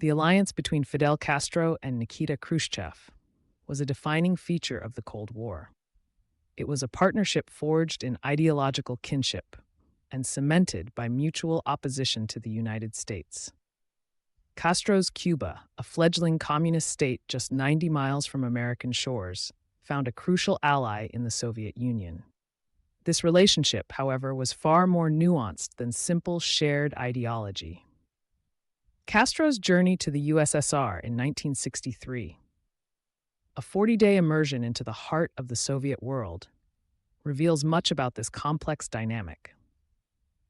The alliance between Fidel Castro and Nikita Khrushchev was a defining feature of the Cold War. It was a partnership forged in ideological kinship and cemented by mutual opposition to the United States. Castro's Cuba, a fledgling communist state just 90 miles from American shores, found a crucial ally in the Soviet Union. This relationship, however, was far more nuanced than simple shared ideology. Castro's journey to the USSR in 1963, a 40-day immersion into the heart of the Soviet world, reveals much about this complex dynamic.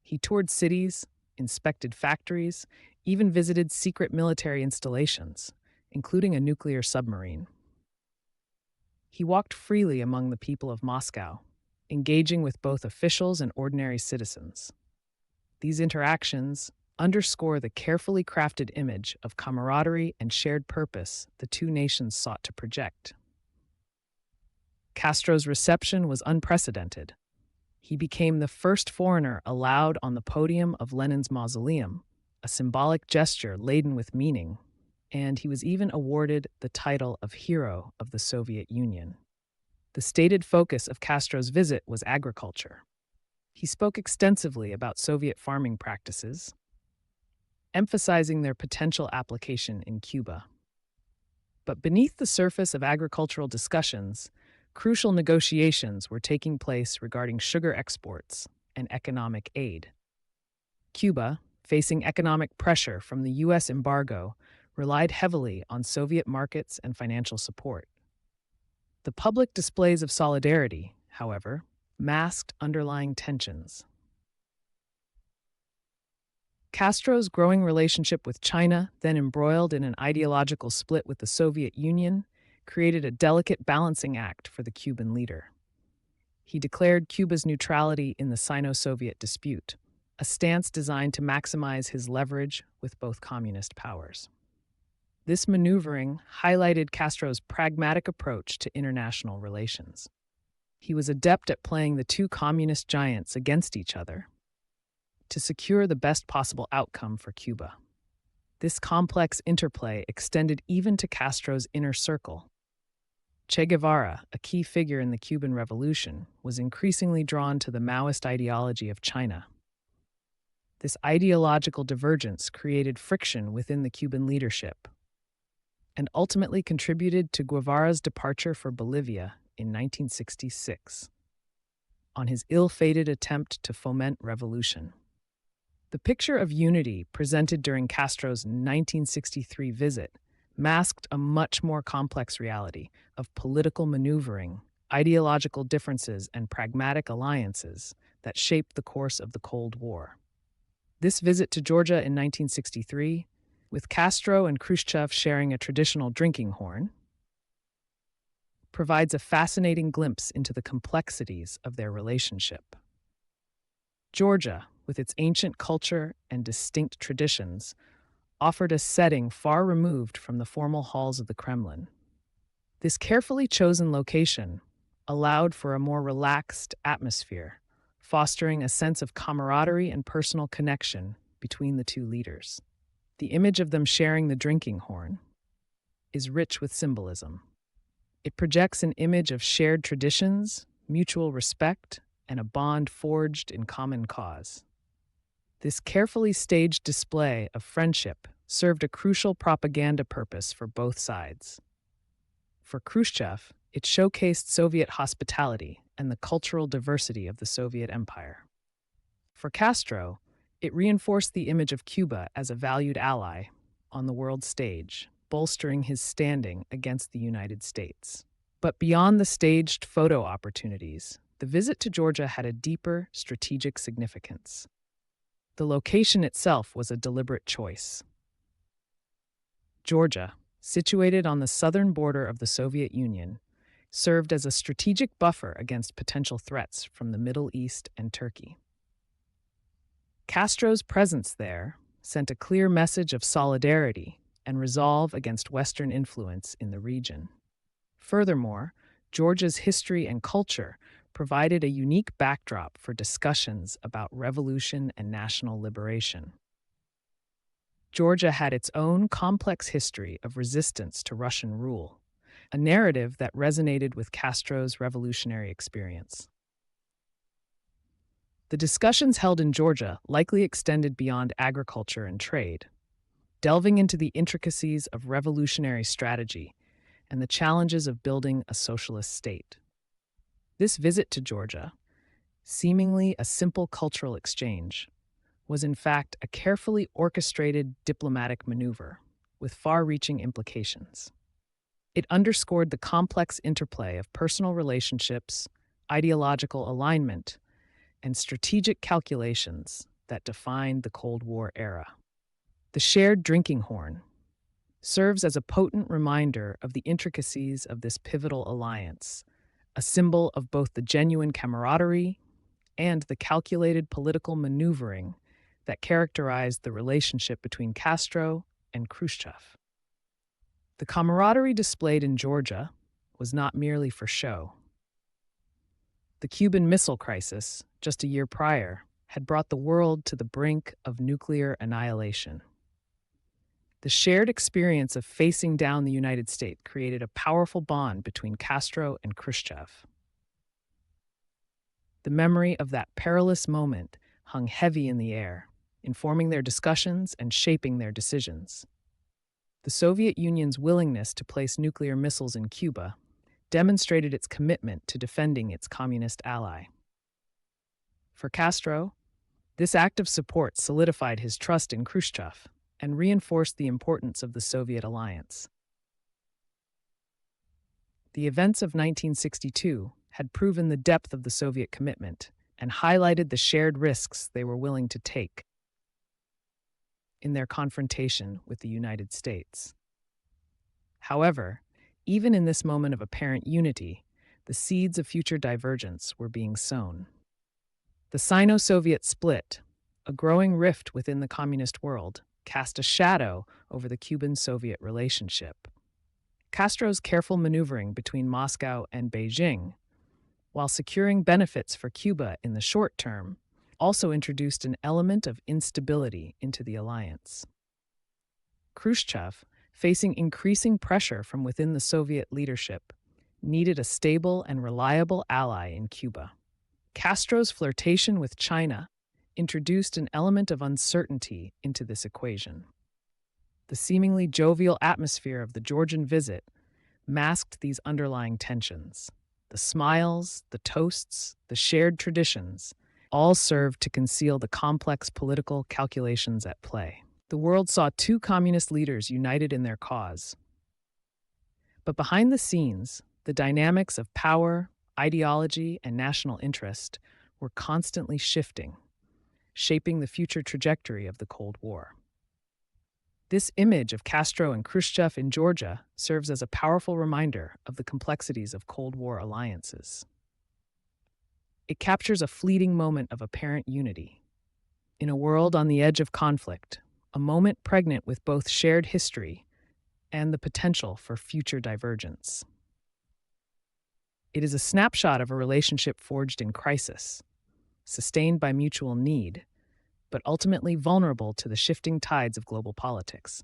He toured cities, inspected factories, even visited secret military installations, including a nuclear submarine. He walked freely among the people of Moscow, engaging with both officials and ordinary citizens. These interactions underscore the carefully crafted image of camaraderie and shared purpose the two nations sought to project. Castro's reception was unprecedented. He became the first foreigner allowed on the podium of Lenin's mausoleum, a symbolic gesture laden with meaning, and he was even awarded the title of Hero of the Soviet Union. The stated focus of Castro's visit was agriculture. He spoke extensively about Soviet farming practices, emphasizing their potential application in Cuba. But beneath the surface of agricultural discussions, crucial negotiations were taking place regarding sugar exports and economic aid. Cuba, facing economic pressure from the U.S. embargo, relied heavily on Soviet markets and financial support. The public displays of solidarity, however, masked underlying tensions. Castro's growing relationship with China, then embroiled in an ideological split with the Soviet Union, created a delicate balancing act for the Cuban leader. He declared Cuba's neutrality in the Sino-Soviet dispute, a stance designed to maximize his leverage with both communist powers. This maneuvering highlighted Castro's pragmatic approach to international relations. He was adept at playing the two communist giants against each other to secure the best possible outcome for Cuba. This complex interplay extended even to Castro's inner circle. Che Guevara, a key figure in the Cuban Revolution, was increasingly drawn to the Maoist ideology of China. This ideological divergence created friction within the Cuban leadership and ultimately contributed to Guevara's departure for Bolivia in 1966 on his ill-fated attempt to foment revolution. The picture of unity presented during Castro's 1963 visit masked a much more complex reality of political maneuvering, ideological differences, and pragmatic alliances that shaped the course of the Cold War. This visit to Georgia in 1963, with Castro and Khrushchev sharing a traditional drinking horn, provides a fascinating glimpse into the complexities of their relationship. Georgia, with its ancient culture and distinct traditions, offered a setting far removed from the formal halls of the Kremlin. This carefully chosen location allowed for a more relaxed atmosphere, fostering a sense of camaraderie and personal connection between the two leaders. The image of them sharing the drinking horn is rich with symbolism. It projects an image of shared traditions, mutual respect, and a bond forged in common cause. This carefully staged display of friendship served a crucial propaganda purpose for both sides. For Khrushchev, it showcased Soviet hospitality and the cultural diversity of the Soviet Empire. For Castro, it reinforced the image of Cuba as a valued ally on the world stage, bolstering his standing against the United States. But beyond the staged photo opportunities, the visit to Georgia had a deeper strategic significance. The location itself was a deliberate choice. Georgia, situated on the southern border of the Soviet Union, served as a strategic buffer against potential threats from the Middle East and Turkey. Castro's presence there sent a clear message of solidarity and resolve against Western influence in the region. Furthermore, Georgia's history and culture provided a unique backdrop for discussions about revolution and national liberation. Georgia had its own complex history of resistance to Russian rule, a narrative that resonated with Castro's revolutionary experience. The discussions held in Georgia likely extended beyond agriculture and trade, delving into the intricacies of revolutionary strategy and the challenges of building a socialist state. This visit to Georgia, seemingly a simple cultural exchange, was in fact a carefully orchestrated diplomatic maneuver with far-reaching implications. It underscored the complex interplay of personal relationships, ideological alignment, and strategic calculations that defined the Cold War era. The shared drinking horn serves as a potent reminder of the intricacies of this pivotal alliance, a symbol of both the genuine camaraderie and the calculated political maneuvering that characterized the relationship between Castro and Khrushchev. The camaraderie displayed in Georgia was not merely for show. The Cuban Missile Crisis, just a year prior, had brought the world to the brink of nuclear annihilation. The shared experience of facing down the United States created a powerful bond between Castro and Khrushchev. The memory of that perilous moment hung heavy in the air, informing their discussions and shaping their decisions. The Soviet Union's willingness to place nuclear missiles in Cuba demonstrated its commitment to defending its communist ally. For Castro, this act of support solidified his trust in Khrushchev and reinforced the importance of the Soviet alliance. The events of 1962 had proven the depth of the Soviet commitment and highlighted the shared risks they were willing to take in their confrontation with the United States. However, even in this moment of apparent unity, the seeds of future divergence were being sown. The Sino-Soviet split, a growing rift within the communist world, cast a shadow over the Cuban-Soviet relationship. Castro's careful maneuvering between Moscow and Beijing, while securing benefits for Cuba in the short term, also introduced an element of instability into the alliance. Khrushchev, facing increasing pressure from within the Soviet leadership, needed a stable and reliable ally in Cuba. Castro's flirtation with China introduced an element of uncertainty into this equation. The seemingly jovial atmosphere of the Georgian visit masked these underlying tensions. The smiles, the toasts, the shared traditions all served to conceal the complex political calculations at play. The world saw two communist leaders united in their cause. But behind the scenes, the dynamics of power, ideology, and national interest were constantly shifting, shaping the future trajectory of the Cold War. This image of Castro and Khrushchev in Georgia serves as a powerful reminder of the complexities of Cold War alliances. It captures a fleeting moment of apparent unity. In a world on the edge of conflict, a moment pregnant with both shared history and the potential for future divergence. It is a snapshot of a relationship forged in crisis, sustained by mutual need, but ultimately vulnerable to the shifting tides of global politics.